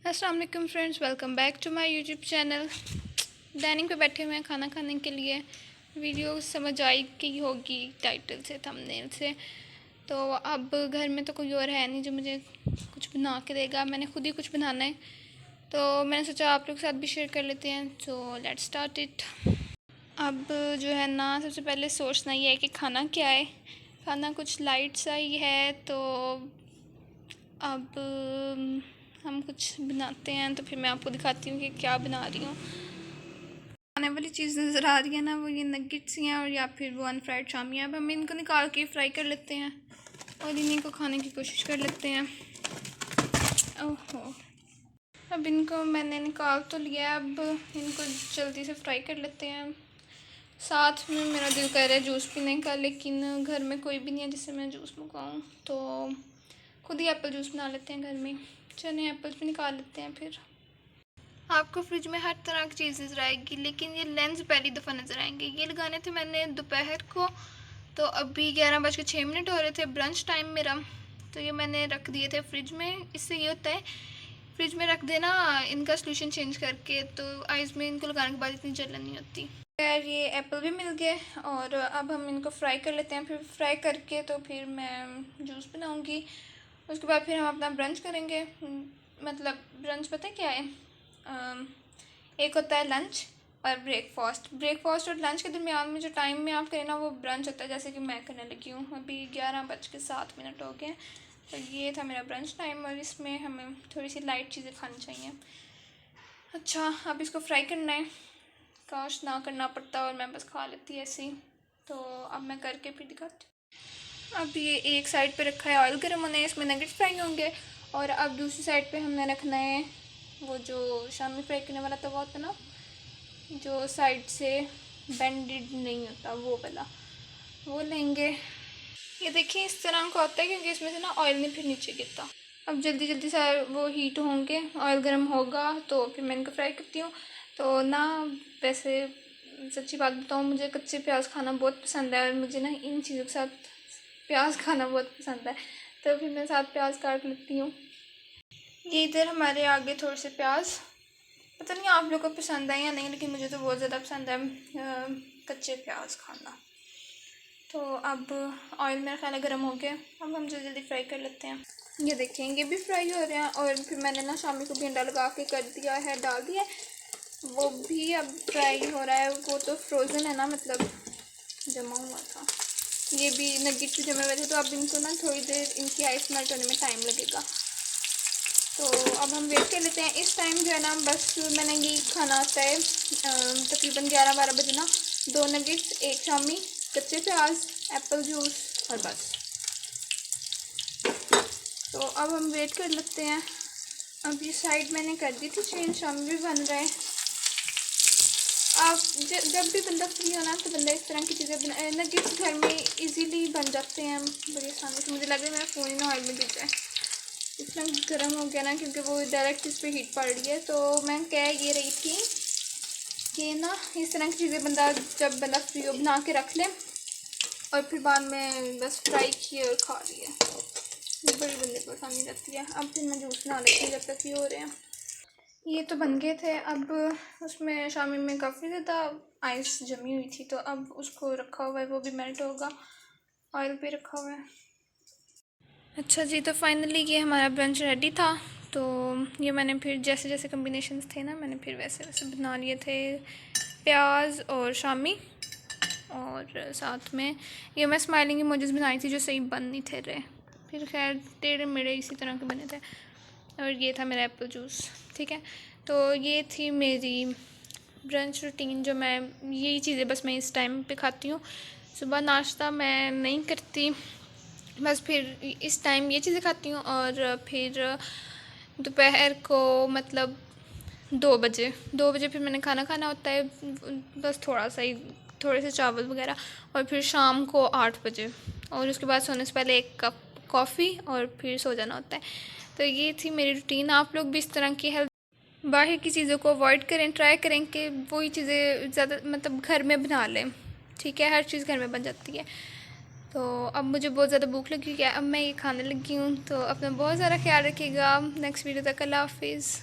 अस्सलाम वालेकुम friends, welcome back to my YouTube channel. Dining पे बैठे हुए हैं खाना खाने के लिए। वीडियो समझ आई की होगी टाइटल से, थंबनेल से। तो अब घर में तो कोई और है नहीं जो मुझे कुछ बना के देगा, मैंने खुद ही कुछ बनाना है। तो मैंने सोचा आप लोग के साथ भी शेयर कर लेते हैं। So let's start it. अब जो है ना, सबसे पहले सोचना ये है कि खाना क्या है। खाना कुछ लाइट सा ही है, तो अब हम कुछ बनाते हैं। तो फिर मैं आपको दिखाती हूँ कि क्या बना रही हूँ। खाने वाली चीज़ नज़र आ रही है ना, वो ये नगेट्स हैं और या फिर वो अनफ्राइड शामी। अब हम इनको निकाल के फ्राई कर लेते हैं और इन्हीं को खाने की कोशिश कर लेते हैं। ओहो, अब इनको मैंने निकाल तो लिया, अब इनको जल्दी से फ्राई कर लेते हैं। साथ में मेरा दिल कर रहा है जूस पीने का, लेकिन घर में कोई भी नहीं है जिससे मैं जूस मंगाऊँ, तो खुद ही एप्पल जूस बना लेते हैं घर में। चलिए एप्पल्स भी निकाल लेते हैं। फिर आपको फ्रिज में हर तरह की चीज़ नज़र आएगी, लेकिन ये लेंस पहली दफ़ा नज़र आएंगे। ये लगाने थे मैंने दोपहर को, तो अभी 11:06 हो रहे थे, ब्रंच टाइम मेरा। तो ये मैंने रख दिए थे फ्रिज में। इससे ये होता है फ्रिज में रख देना इनका सोल्यूशन चेंज करके, तो आइज़ में इनको लगाने के बाद इतनी जलन नहीं होती। खैर ये एप्पल भी मिल गए और अब हम इनको फ्राई कर लेते हैं। फिर फ्राई करके तो फिर मैं जूस बनाऊँगी। उसके बाद फिर हम अपना ब्रंच करेंगे। मतलब ब्रंच पता है क्या है? एक होता है लंच और ब्रेकफास्ट। ब्रेकफास्ट और लंच के दरमियान में जो टाइम में आप करें ना, वो ब्रंच होता है। जैसे कि मैं करने लगी हूँ, अभी 11:07 हो गए। तो ये था मेरा ब्रंच टाइम और इसमें हमें थोड़ी सी लाइट चीज़ें खानी चाहिए। अच्छा, अब इसको फ्राई करना है। काश ना करना पड़ता और मैं बस खा लेती ऐसे ही। तो अब मैं करके फिर दिखाती हूँ। अब ये एक साइड पे रखा है ऑयल गर्म होने, इसमें नगेट्स फ्राई होंगे। और अब दूसरी साइड पे हमने रखना है वो जो शामी फ्राई करने वाला तवा होता है ना, जो साइड से बेंडेड नहीं होता, वो वाला, वो लेंगे। ये देखिए इस तरह का होता है, क्योंकि इसमें से ना ऑयल नहीं फिर नीचे गिरता। अब जल्दी जल्दी से वो हीट होंगे, ऑयल गर्म होगा तो फिर मैं इनको फ्राई करती हूँ। तो ना वैसे सच्ची बात बताऊँ, मुझे कच्चे प्याज खाना बहुत पसंद है और मुझे ना इन चीज़ों के साथ प्याज खाना बहुत पसंद है। तो फिर मैं साथ प्याज काट लेती हूँ। ये इधर हमारे आगे थोड़े से प्याज, पता नहीं आप लोग को पसंद है या नहीं, लेकिन मुझे तो बहुत ज़्यादा पसंद है कच्चे प्याज खाना। तो अब ऑयल मेरा ख्याल है गर्म हो गया, अब हम जल्दी जल्दी फ्राई कर लेते हैं। ये देखें ये भी फ्राई हो रहे हैं और फिर मैंने ना शामी को भिंडा लगा के कर दिया है, डाल दिया है, वो भी अब फ्राई हो रहा है। वो तो फ्रोज़न है ना, मतलब जमा हुआ था। ये भी नगेट्स भी जमे हुए थे, तो अब इनको ना थोड़ी देर इनकी आइस मेल्ट होने में टाइम लगेगा। तो अब हम वेट कर लेते हैं। इस टाइम जो है ना, बस मैंने ये खाना आता है तकरीबन 11-12 बजे ना, 2 नगेट्स, 1 शामी, कच्चे प्याज, एप्पल जूस और बस। तो अब हम वेट कर लेते हैं। अब ये साइड मैंने कर दी थी चेंज, शामी भी बन रहा है। आप जब भी बंदा फ्री हो ना, तो बंदा इस तरह की चीज़ें बना, नगेट्स घर में इजीली बन जाते हैं बड़ी आसानी से। मुझे लग रहा है मेरा फ़ोन ही ना ऑयल में गिर जाए, इतना गर्म हो गया ना, क्योंकि वो डायरेक्ट इस पर हीट पड़ रही है। तो मैं कह ये रही थी कि ना इस तरह की चीज़ें बंदा जब बंदा फ्री हो बना के रख ले और फिर बाद में बस फ्राई किए और खा लिए, बड़ी बंदे को आसानी रहती है। अब फिर मैं जूस बना लेती हूँ जब तक ये हो रहे हैं। ये तो बन गए थे। अब उसमें शामी में काफ़ी ज़्यादा आइस जमी हुई थी, तो अब उसको रखा हुआ है, वो भी मेल्ट होगा, ऑयल पे रखा हुआ है। अच्छा जी, तो फाइनली ये हमारा ब्रंच रेडी था। तो ये मैंने फिर जैसे जैसे कम्बिनेशंस थे ना, मैंने फिर वैसे वैसे बना लिए थे, प्याज और शामी, और साथ में ये मैं स्माइलिंग इमोजीज बनाई थी जो सही बन नहीं थे रहे, फिर खैर टेढ़े मेढ़े इसी तरह के बने थे। और ये था मेरा एप्पल जूस। ठीक है, तो ये थी मेरी ब्रंच रूटीन, जो मैं यही चीज़ें बस मैं इस टाइम पे खाती हूँ। सुबह नाश्ता मैं नहीं करती, बस फिर इस टाइम ये चीज़ें खाती हूँ। और फिर दोपहर को मतलब 2 बजे फिर मैंने खाना खाना होता है, बस थोड़ा सा ही, थोड़े से चावल वगैरह। और फिर शाम को 8 बजे, और उसके बाद सोने से पहले 1 कप कॉफ़ी, और फिर सो जाना होता है। तो ये थी मेरी रूटीन। आप लोग भी इस तरह की हेल्थ, बाहर की चीज़ों को अवॉइड करें, ट्राई करें कि वही चीज़ें ज़्यादा मतलब घर में बना लें। ठीक है, हर चीज़ घर में बन जाती है। तो अब मुझे बहुत ज़्यादा भूख लगी है, अब मैं ये खाने लगी हूँ। तो अपना बहुत ज़्यादा ख्याल रखिएगा। नेक्स्ट वीडियो तक अल्लाह हाफिज़।